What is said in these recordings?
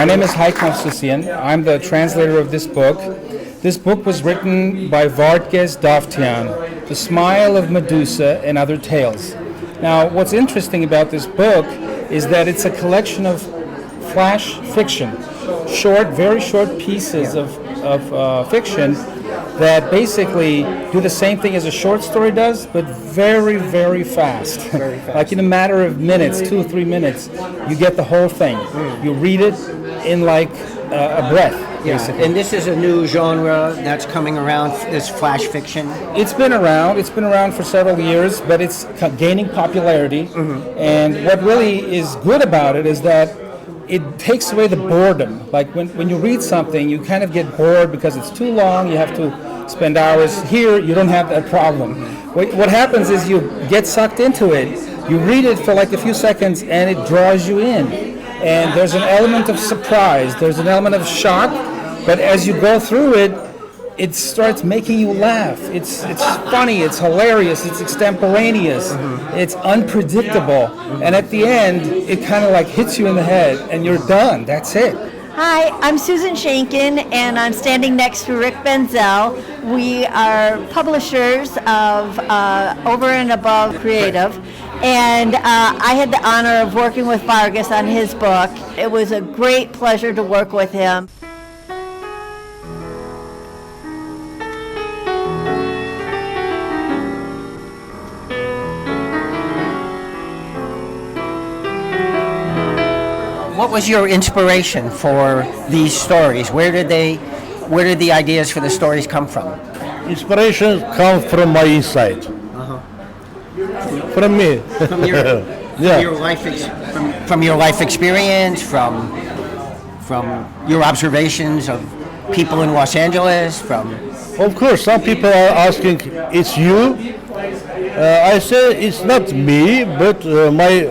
My name is Heiko Susian. I'm the translator of this book. This book was written by Vartges Dovtian, The Smile of Medusa and Other Tales. Now, what's interesting about this book is that it's a collection of flash fiction, very short pieces of fiction that basically do the same thing as a short story does, but very, very fast. Very fast. Like in a matter of minutes, 2 or 3 minutes, you get the whole thing. You read it in like a breath, basically. And this is a new genre that's coming around, this flash fiction? It's been around for several years, but it's gaining popularity. And what really is good about it is that it takes away the boredom. Like when you read something, you kind of get bored because it's too long, you have to spend hours. Here, you don't have that problem. What happens is you get sucked into it, you read it for like a few seconds, and it draws you in. And there's an element of surprise, there's an element of shock, but as you go through it, it starts making you laugh. It's funny, it's hilarious, it's extemporaneous, it's unpredictable, and at the end, it kind of like hits you in the head, and you're done. That's it. Hi, I'm Susan Shankin, and I'm standing next to Rick Benzel. We are publishers of Over and Above Creative, and I had the honor of working with Vargas on his book. It was a great pleasure to work with him. What was your inspiration for these stories? Where did the ideas for the stories come from? Inspiration comes from my inside. From me. From your life experience, from your observations of people in Los Angeles, from. Of course, some people are asking, "It's you?" I say it's not me, but my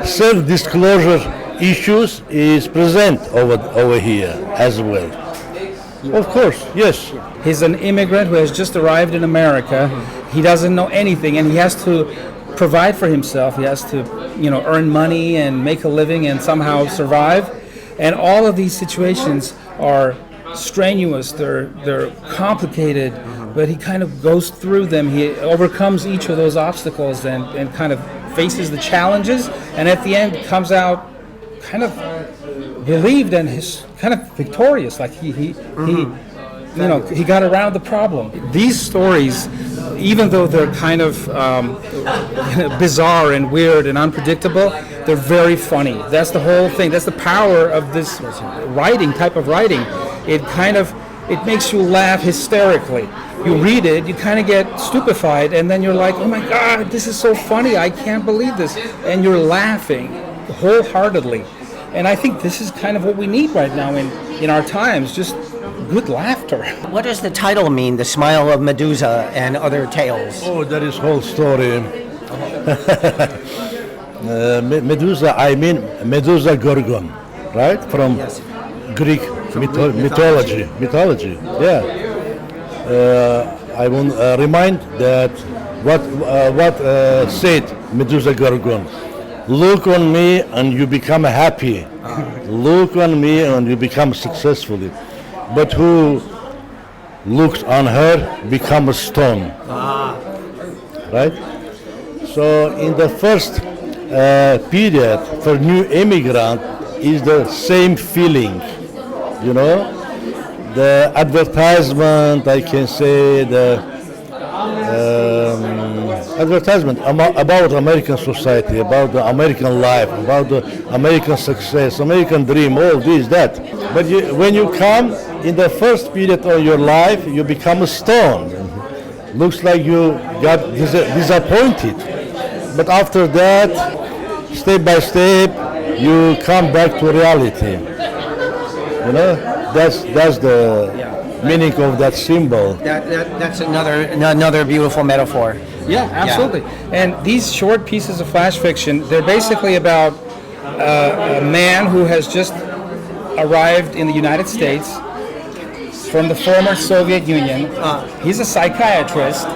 self-disclosure issues is present over here as well. Of course, yes. He's an immigrant who has just arrived in America. He doesn't know anything, and he has to provide for himself. He has to, earn money and make a living and somehow survive. And all of these situations are strenuous. They're complicated, but he kind of goes through them. He overcomes each of those obstacles and kind of faces the challenges, and at the end comes out kind of relieved and kind of victorious, like he got around the problem. These stories, even though they're kind of bizarre and weird and unpredictable, they're very funny. That's the whole thing. That's the power of this type of writing. It makes you laugh hysterically. You read it, you kind of get stupefied, and then you're like, oh my God, this is so funny, I can't believe this. And you're laughing wholeheartedly. And I think this is kind of what we need right now in our times, just good laughter. What does the title mean, The Smile of Medusa and Other Tales? Oh, that is whole story. Medusa, I mean Medusa Gorgon, right? From Greek mythology. Yeah. I will remind that what said Medusa Gorgon. Look on me and you become happy. Look on me and you become successful. But who looks on her become a stone. Right? So in the first period for new immigrant is the same feeling. The advertisement, I can say, the advertisement about American society, about the American life, about the American success, American dream, all this, that. But when you come in the first period of your life, you become a stone. Looks like you got disappointed. But after that, step by step, you come back to reality. That's the meaning of that symbol. That's another beautiful metaphor. Yeah, absolutely. Yeah. And these short pieces of flash fiction, they're basically about a man who has just arrived in the United States from the former Soviet Union. He's a psychiatrist,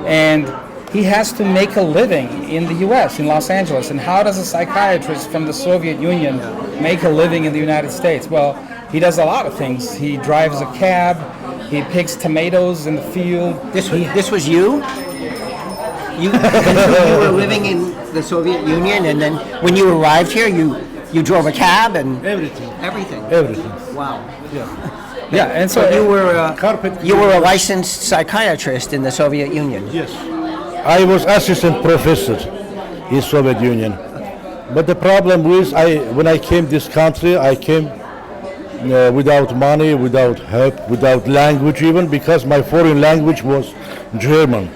and he has to make a living in the U.S., in Los Angeles. And how does a psychiatrist from the Soviet Union make a living in the United States? Well, he does a lot of things. He drives a cab, he picks tomatoes in the field. This was you? You were living in the Soviet Union, and then when you arrived here, you drove a cab and Everything. everything. Everything. Wow. Yeah, and so You were a licensed psychiatrist in the Soviet Union. Yes. I was assistant professor in Soviet Union. But the problem was, when I came this country, I came without money, without help, without language even, because my foreign language was German.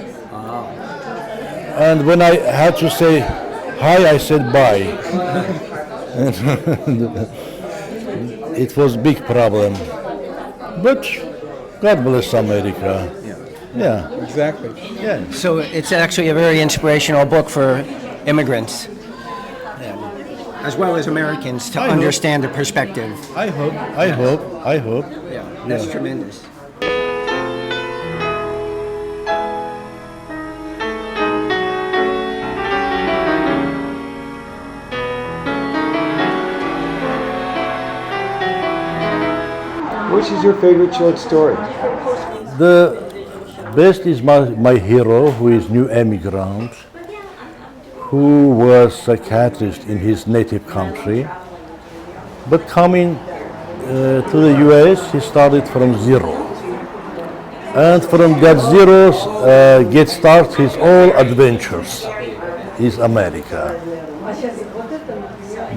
And when I had to say hi, I said bye. It was big problem. But God bless America. Yeah. exactly. Yeah. So it's actually a very inspirational book for immigrants, as well as Americans, to I hope. understand the perspective. I hope. Yeah, that's tremendous. Which is your favorite short story? The best is my hero, who is new emigrant, who was psychiatrist in his native country, but coming to the US, he started from zero. And from that zero, get start his all adventures is America.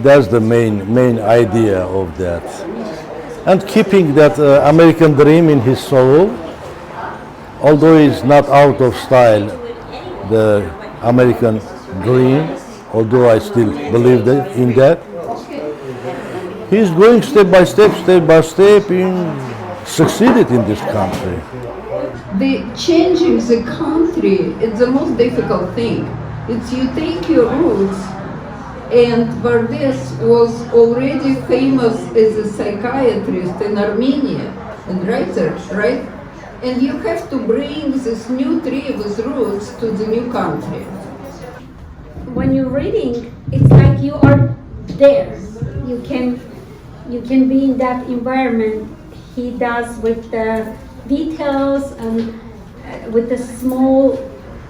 That's the main idea of that. And keeping that American dream in his soul, although he's not out of style, the American dream, although I still believe in that, he's going step by step, in succeeded in this country. The changing the country is the most difficult thing. It's you take your roots, and Vardes was already famous as a psychiatrist in Armenia and writer, right? And you have to bring this new tree with roots to the new country. When you're reading, it's like you are there. You can be in that environment. He does with the details and with the small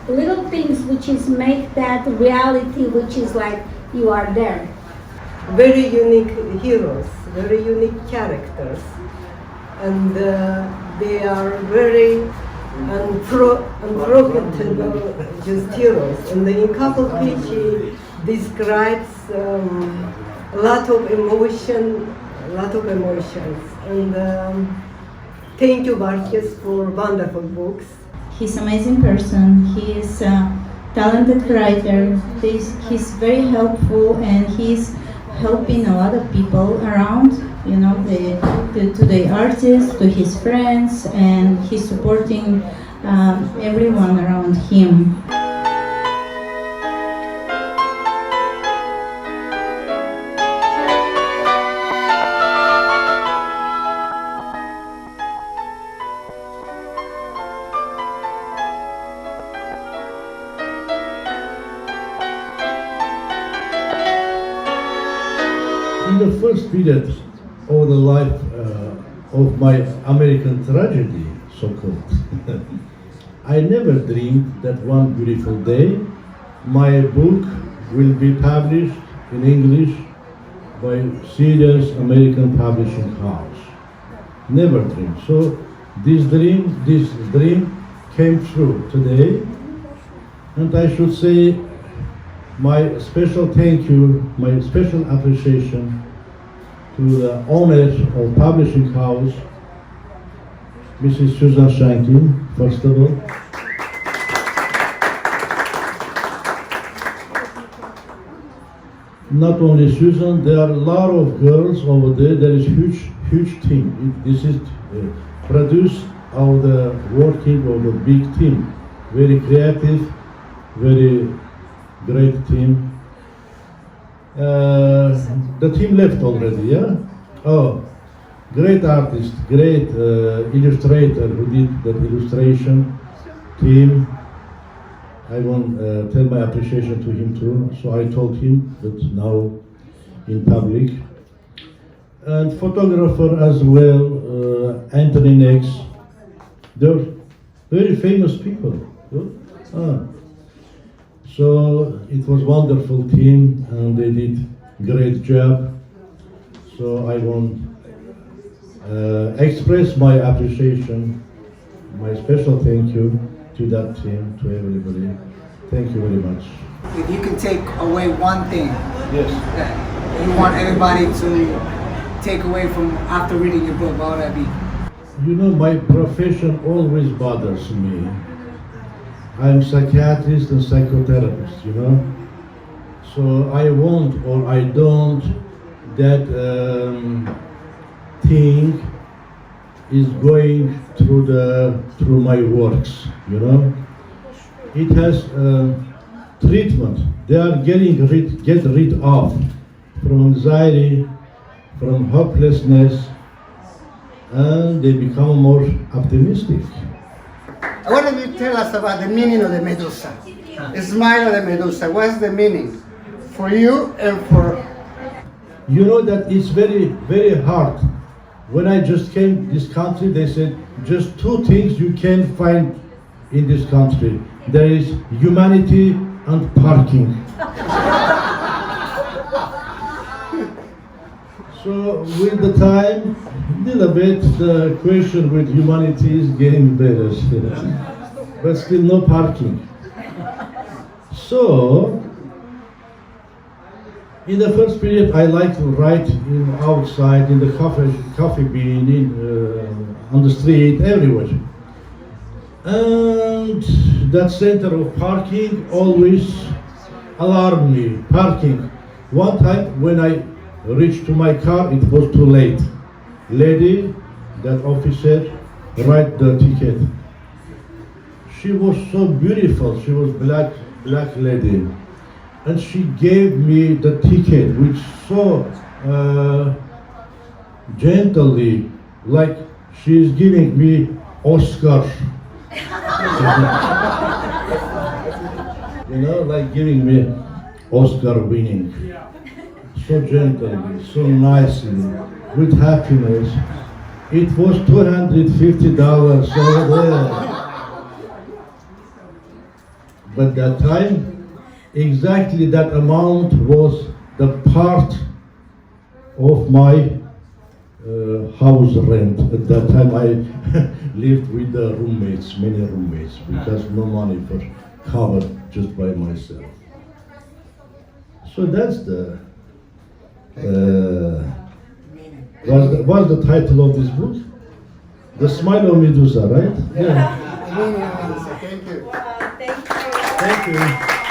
little things which is make that reality, which is like you are there. Very unique heroes, very unique characters, and they are very unforgettable just heroes. And in couple page he describes a lot of emotions. And thank you, Varkes, for wonderful books. He's an amazing person. He is a talented writer. He's very helpful, and he's helping a lot of people around. You know, to the artists, to his friends, and he's supporting everyone around him. In the first period of the life of my American tragedy, so-called, I never dreamed that one beautiful day my book will be published in English by serious American publishing house. Never dreamed. So this dream came true today, and I should say my special thank you, my special appreciation to the owner of publishing house, Mrs. Susan Shankin, first of all. Not only Susan, there are a lot of girls over there. There is huge team. This is produced of the working of the big team. Very creative, very great team. The team left already, yeah? Oh, great artist, great illustrator who did that illustration team. I want tell my appreciation to him too. So I told him that now in public. And photographer as well, Anthony Nex. They're very famous people. So it was wonderful team and they did great job. So I want express my appreciation, my special thank you to that team, to everybody. Thank you very much. If you could take away one thing Yes. that you want everybody to take away from after reading your book, what would that be? You know, my profession always bothers me. I'm psychiatrist and psychotherapist, you know. So I want or I don't that thing is going through my works, you know. It has treatment. They are get rid of from anxiety, from hopelessness, and they become more optimistic. What do you tell us about the meaning of the Medusa? The smile of the Medusa. What's the meaning for you and for? You know that it's very, very hard. When I just came to this country, they said just two things you can find in this country. There is humanity and parking. So with the time, little bit the question with humanity is getting better, but still no parking. So in the first period, I like to write outside, in the coffee bean, on the street, everywhere. And that center of parking always alarmed me. Parking. One time when I reached to my car, it was too late. Lady, that officer, write the ticket. She was so beautiful. She was black lady. And she gave me the ticket, which so gently, like she's giving me Oscar. You know, like giving me Oscar winning. So gently, so nicely, with happiness. It was $250 over there. But that time, exactly that amount was the part of my house rent. At that time I lived with the roommates, many roommates, because no money for cover just by myself. So that's the what's the title of this book? The Smile of Medusa, right? Yeah. Thank you. Thank you.